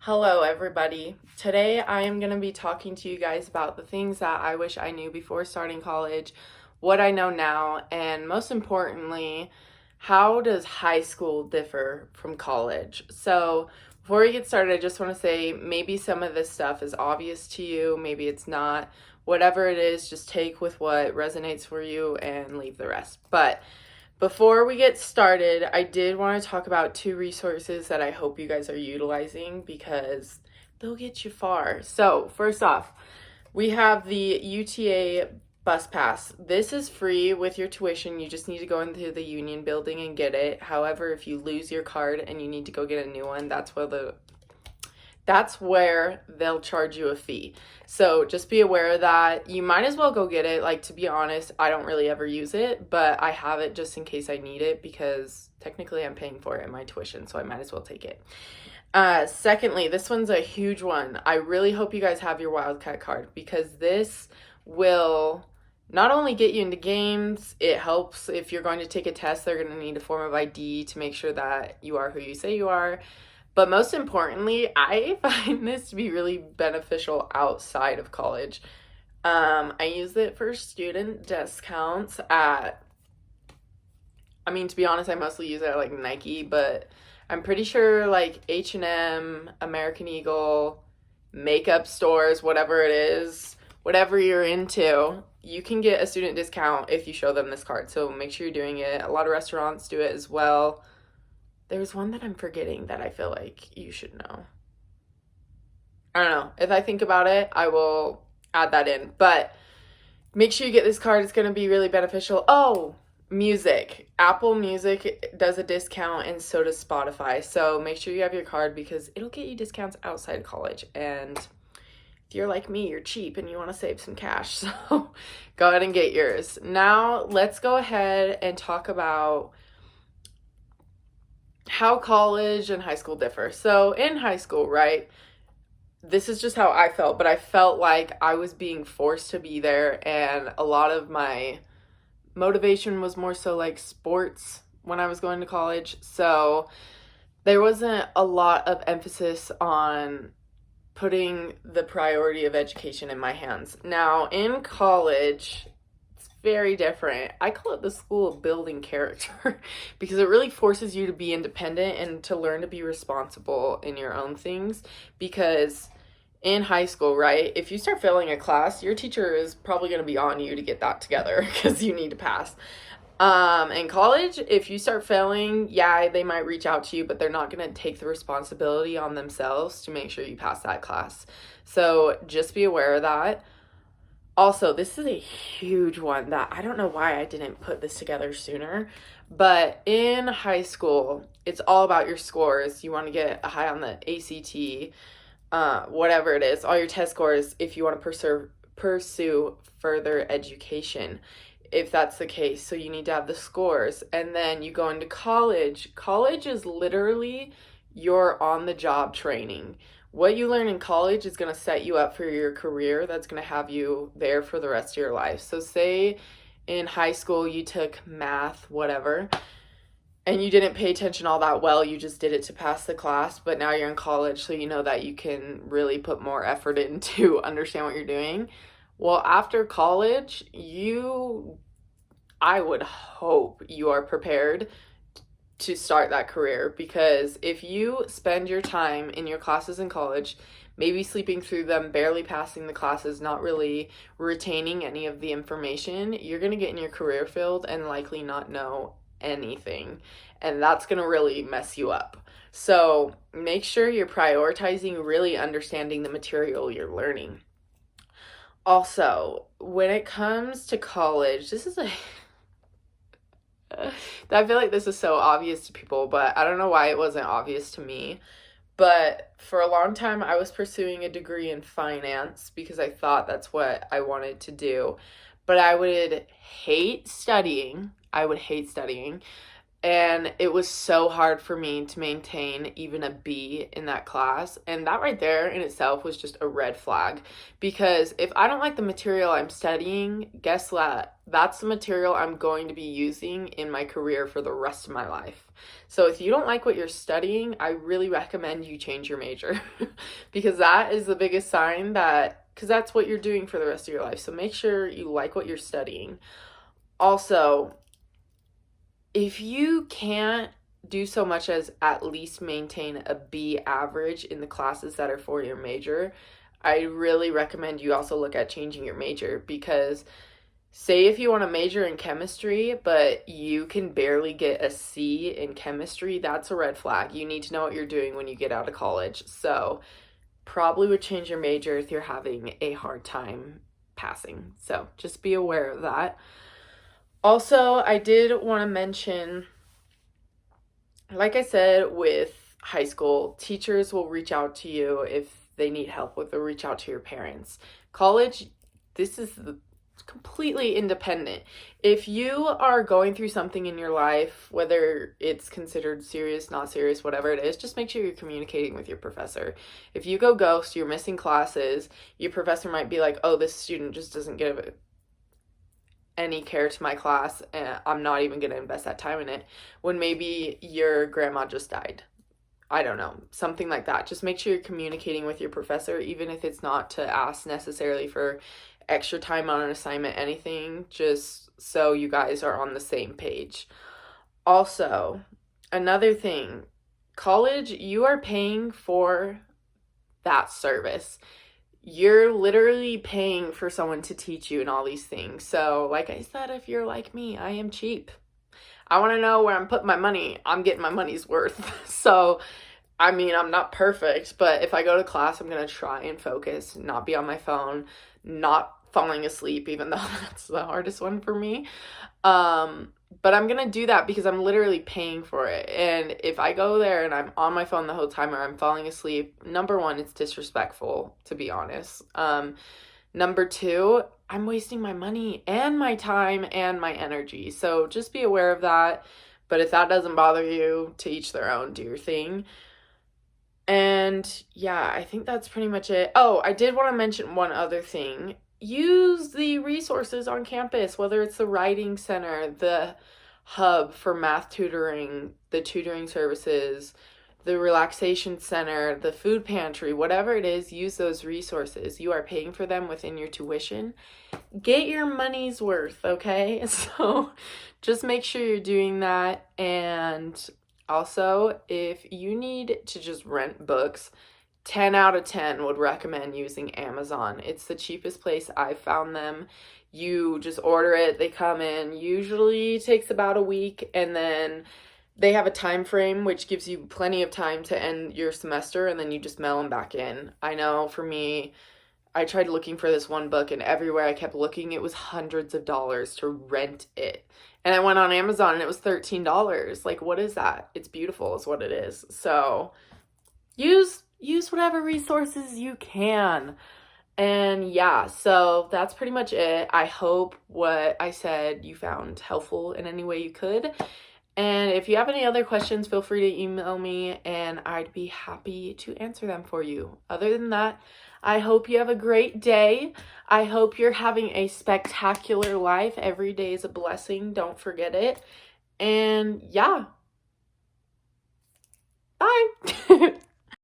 Hello, everybody. Today I am going to be talking to you guys about the things that I wish I knew before starting college, what I know now, and most importantly, how does high school differ from college? So, before we get started, I just want to say maybe some of this stuff is obvious to you, maybe it's not. Whatever it is, just take with what resonates for you and leave the rest. But before we get started, I did want to talk about two resources that I hope you guys are utilizing because they'll get you far. So, first off, we have the UTA bus pass. This is free with your tuition. You just need to go into the union building and get it. However, if you lose your card and you need to go get a new one, that's where they'll charge you a fee. So just be aware of that. You might as well go get it. Like, to be honest, I don't really ever use it, but I have it just in case I need it because technically I'm paying for it in my tuition, so I might as well take it. Secondly, this one's a huge one. I really hope you guys have your Wildcat card because this will not only get you into games, it helps if you're going to take a test, they're going to need a form of ID to make sure that you are who you say you are. But most importantly, I find this to be really beneficial outside of college. I use it for student discounts to be honest, I mostly use it at like Nike, but I'm pretty sure like H&M, American Eagle, makeup stores, whatever it is, whatever you're into, you can get a student discount if you show them this card. So make sure you're doing it. A lot of restaurants do it as well. There's one that I'm forgetting that I feel like you should know. I don't know. If I think about it, I will add that in. But make sure you get this card. It's going to be really beneficial. Oh, music. Apple Music does a discount and so does Spotify. So make sure you have your card because it'll get you discounts outside of college. And if you're like me, you're cheap and you want to save some cash. So go ahead and get yours. Now let's go ahead and talk about how college and high school differ. So in high school, right, this is just how I felt, but I felt like I was being forced to be there, and a lot of my motivation was more so like sports when I was going to college. So there wasn't a lot of emphasis on putting the priority of education in my hands. Now in college, very different. I call it the school of building character because it really forces you to be independent and to learn to be responsible in your own things. Because in high school, right, if you start failing a class, your teacher is probably going to be on you to get that together because you need to pass. In college, if you start failing, yeah, they might reach out to you, but they're not going to take the responsibility on themselves to make sure you pass that class. So just be aware of that. Also, this is a huge one that I don't know why I didn't put this together sooner, but in high school, it's all about your scores. You want to get a high on the ACT, whatever it is, all your test scores if you want to pursue further education, if that's the case. So you need to have the scores. And then you go into college. College is literally your on-the-job training. What you learn in college is going to set you up for your career. That's going to have you there for the rest of your life. So say in high school you took math, whatever, and you didn't pay attention all that well. You just did it to pass the class, but now you're in college, so you know that you can really put more effort in to understand what you're doing. Well, after college, I would hope you are prepared to start that career, because if you spend your time in your classes in college, maybe sleeping through them, barely passing the classes, not really retaining any of the information, you're going to get in your career field and likely not know anything, and that's going to really mess you up. So make sure you're prioritizing really understanding the material you're learning. Also, when it comes to college, I feel like this is so obvious to people, but I don't know why it wasn't obvious to me. But for a long time, I was pursuing a degree in finance because I thought that's what I wanted to do. But I would hate studying. I would hate studying. And it was so hard for me to maintain even a B in that class. And that right there in itself was just a red flag. Because if I don't like the material I'm studying, guess what? that's the material I'm going to be using in my career for the rest of my life. So if you don't like what you're studying, I really recommend you change your major because that is the biggest sign that, because that's what you're doing for the rest of your life. So make sure you like what you're studying. Also, if you can't do so much as at least maintain a B average in the classes that are for your major, I really recommend you also look at changing your major, because say if you want to major in chemistry, but you can barely get a C in chemistry, that's a red flag. You need to know what you're doing when you get out of college. So probably would change your major if you're having a hard time passing. So just be aware of that. Also, I did want to mention, like I said, with high school, teachers will reach out to you if they need help with, or reach out to your parents. College, this is completely independent. If you are going through something in your life, whether it's considered serious, not serious, whatever it is, just make sure you're communicating with your professor. If you go ghost, you're missing classes, your professor might be like, oh, this student just doesn't give any care to my class, and I'm not even going to invest that time in it, when maybe your grandma just died. I don't know, something like that. Just make sure you're communicating with your professor, even if it's not to ask necessarily for extra time on an assignment, anything, just so you guys are on the same page. Also, another thing, college, you are paying for that service. You're literally paying for someone to teach you and all these things. So, like I said, if you're like me, I am cheap. I want to know where I'm putting my money. I'm getting my money's worth. So, I mean, I'm not perfect, but if I go to class, I'm going to try and focus, not be on my phone, not falling asleep, even though that's the hardest one for me. But I'm going to do that because I'm literally paying for it. And if I go there and I'm on my phone the whole time, or I'm falling asleep, number one, it's disrespectful, to be honest. Number two, I'm wasting my money and my time and my energy. So just be aware of that. But if that doesn't bother you, to each their own, do your thing. And yeah, I think that's pretty much it. Oh, I did want to mention one other thing. Use the resources on campus, whether it's the writing center, the hub for math tutoring, the tutoring services, the relaxation center, the food pantry, whatever it is, use those resources. You are paying for them within your tuition. Get your money's worth, okay? So just make sure you're doing that. And also, if you need to just rent books, 10 out of 10 would recommend using Amazon. It's the cheapest place I've found them. You just order it, they come in. Usually takes about a week, and then they have a time frame which gives you plenty of time to end your semester, and then you just mail them back in. I know for me, I tried looking for this one book, and everywhere I kept looking, it was hundreds of dollars to rent it. And I went on Amazon and it was $13. Like, what is that? It's beautiful is what it is. So use whatever resources you can. And yeah, so that's pretty much it. I hope what I said you found helpful in any way you could. And if you have any other questions, feel free to email me and I'd be happy to answer them for you. Other than that, I hope you have a great day. I hope you're having a spectacular life. Every day is a blessing. Don't forget it. And yeah. Bye.